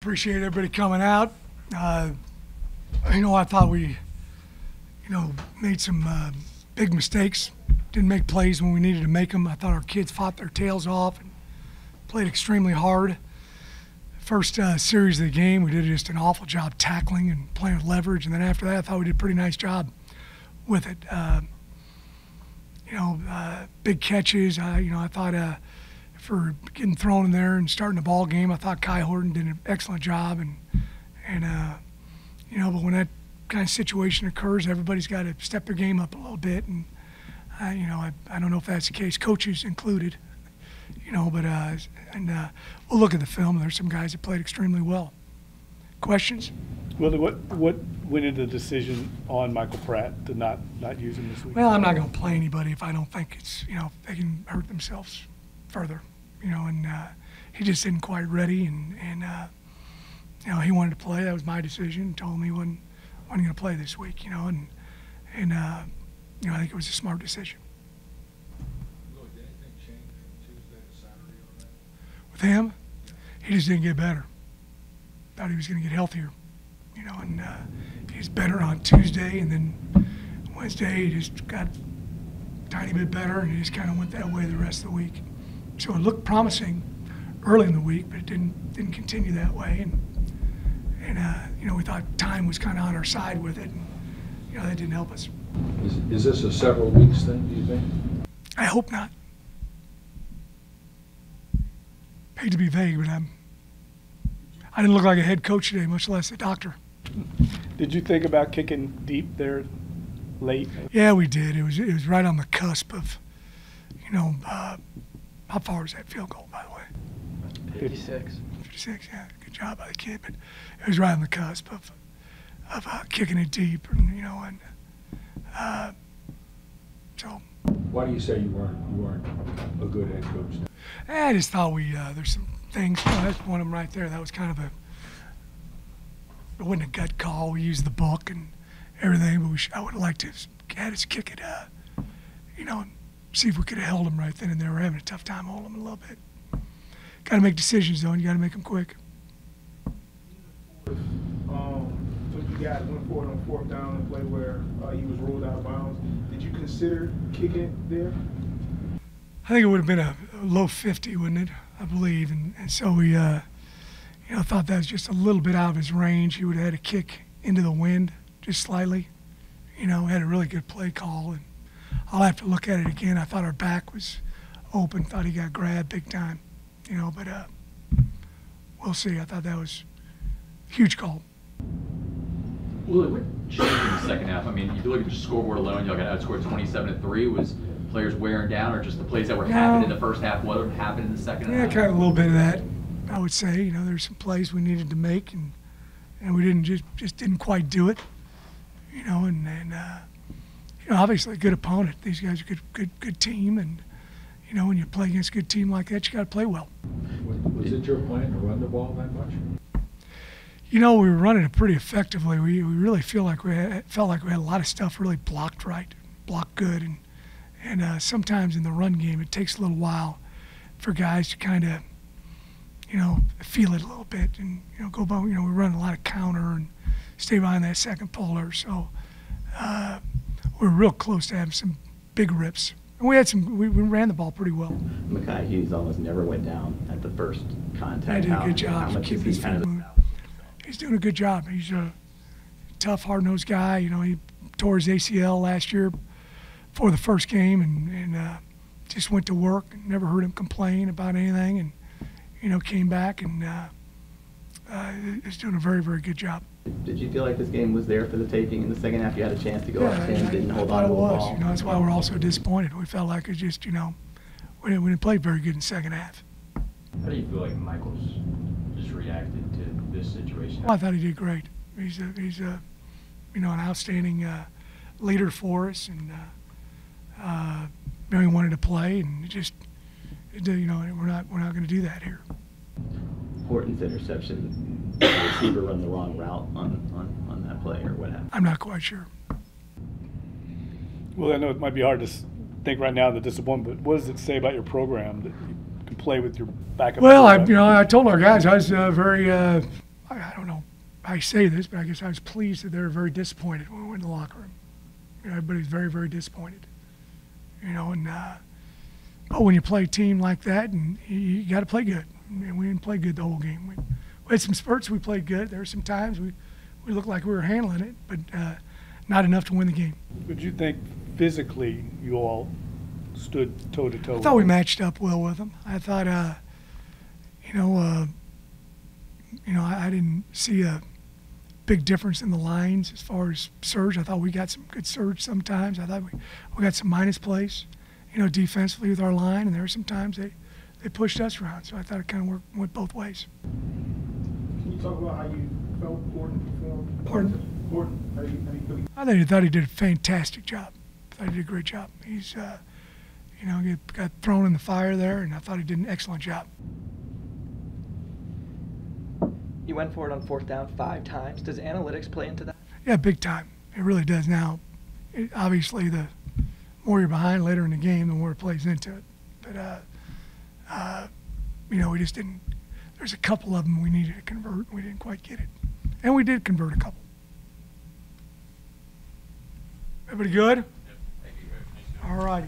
appreciate everybody coming out. I thought we, made some big mistakes. Didn't make plays when we needed to make them. I thought our kids fought their tails off and played extremely hard. First series of the game, we did just an awful job tackling and playing with leverage. And then after that, I thought we did a pretty nice job with it. Big catches. I thought for getting thrown in there and starting the ball game, I thought Kai Horton did an excellent job. But when that kind of situation occurs, everybody's got to step their game up a little bit. And I don't know if that's the case, coaches included. We'll look at the film. There's some guys that played extremely well. Questions? Willie, what went into the decision on Michael Pratt to not use him this week? Well, I'm not going to play anybody if I don't think it's, they can hurt themselves further, he just isn't quite ready, and he wanted to play. That was my decision. Told me he wasn't going to play this week, I think it was a smart decision. Did anything change from Tuesday to Saturday on that? With him, he just didn't get better. Thought he was going to get healthier, and he was better on Tuesday, and then Wednesday he just got a tiny bit better, and he just kind of went that way the rest of the week. So it looked promising early in the week, but it didn't continue that way, and we thought time was kind of on our side with it, and that didn't help us. Is this a several weeks thing, do you think? I hope not. Hate to be vague, but I didn't look like a head coach today, much less a doctor. Did you think about kicking deep there late? Yeah, we did. It was right on the cusp of, how far is that field goal, by the way? 56. 56, yeah. Good job by the kid, but it was right on the cusp of kicking it deep, and so. Why do you say you weren't a good head coach? I just thought there's some things. That's one of them right there. That was kind of it wasn't a gut call. We used the book and everything, but I would have liked to have had us kick it, and see if we could have held them right then and there. We're having a tough time holding them a little bit. Got to make decisions, though, and you got to make them quick. When you guys went for it on fourth down and play where he was ruled out of bounds, did you consider kicking there? I think it would have been a low 50, wouldn't it? I believe, and so we, thought that was just a little bit out of his range. He would have had a kick into the wind, just slightly. Had a really good play call, and I'll have to look at it again. I thought our back was open. Thought he got grabbed big time, but we'll see. I thought that was a huge call. Well, what changed in the second half? I mean, if you look at the scoreboard alone, you got outscored 27-3. Was players wearing down, or just the plays that were happening in the first half, what happened in the second half? Yeah, kind of a little bit of that, I would say. There's some plays we needed to make, and we didn't just didn't quite do it. Obviously a good opponent. These guys are a good team, and when you play against a good team like that, you got to play well. Was it your plan to run the ball that much? We were running it pretty effectively. We really felt like we had a lot of stuff really blocked right, blocked good, and sometimes in the run game it takes a little while for guys to kind of, feel it a little bit and go by. We run a lot of counter and stay behind that second puller, so we're real close to having some big rips. And we ran the ball pretty well. Mekhi Hughes almost never went down at the first contact. He did a good job keeping his feet moving. He's doing a good job. He's a tough, hard-nosed guy. He tore his ACL last year before the first game, and just went to work. Never heard him complain about anything, and came back and is doing a very, very good job. Did you feel like this game was there for the taking in the second half? You had a chance to go up 10, didn't hold on to the ball. ball. That's why we're also disappointed. We felt like it was just, we didn't play very good in the second half. How do you feel like Michael's just reacted to this situation? Well, I thought he did great. He's an outstanding leader for us, and he wanted to play, and we're not going to do that here. Horton's interception, the receiver run the wrong route on that play, or what happened? I'm not quite sure. Well, I know it might be hard to think right now that this is one, but what does it say about your program that you can play with your backup? Well, I told our guys I was very I don't know how I say this, but I guess I was pleased that they were very disappointed when we went in the locker room. You know, everybody's very, very disappointed. You know, and but when you play a team like that, and you got to play good. And we didn't play good the whole game. We had some spurts we played good. There were some times we looked like we were handling it, but not enough to win the game. Would you think physically you all stood toe to toe? I thought we matched up well with them. I thought, I didn't see a big difference in the lines as far as surge. I thought we got some good surge sometimes. I thought we got some minus plays, defensively with our line, and there were some times they pushed us around. So I thought it kind of went both ways. Can you talk about how you felt Gordon performed? Gordon, how do you feel? I thought he did a fantastic job. I thought he did a great job. He's, got thrown in the fire there, and I thought he did an excellent job. You went for it on 4th down 5 times. Does analytics play into that? Yeah, big time. It really does now. Obviously, the more you're behind later in the game, the more it plays into it. But, we just didn't. There's a couple of them we needed to convert. We didn't quite get it. And we did convert a couple. Everybody good? Thank you, Coach. All righty.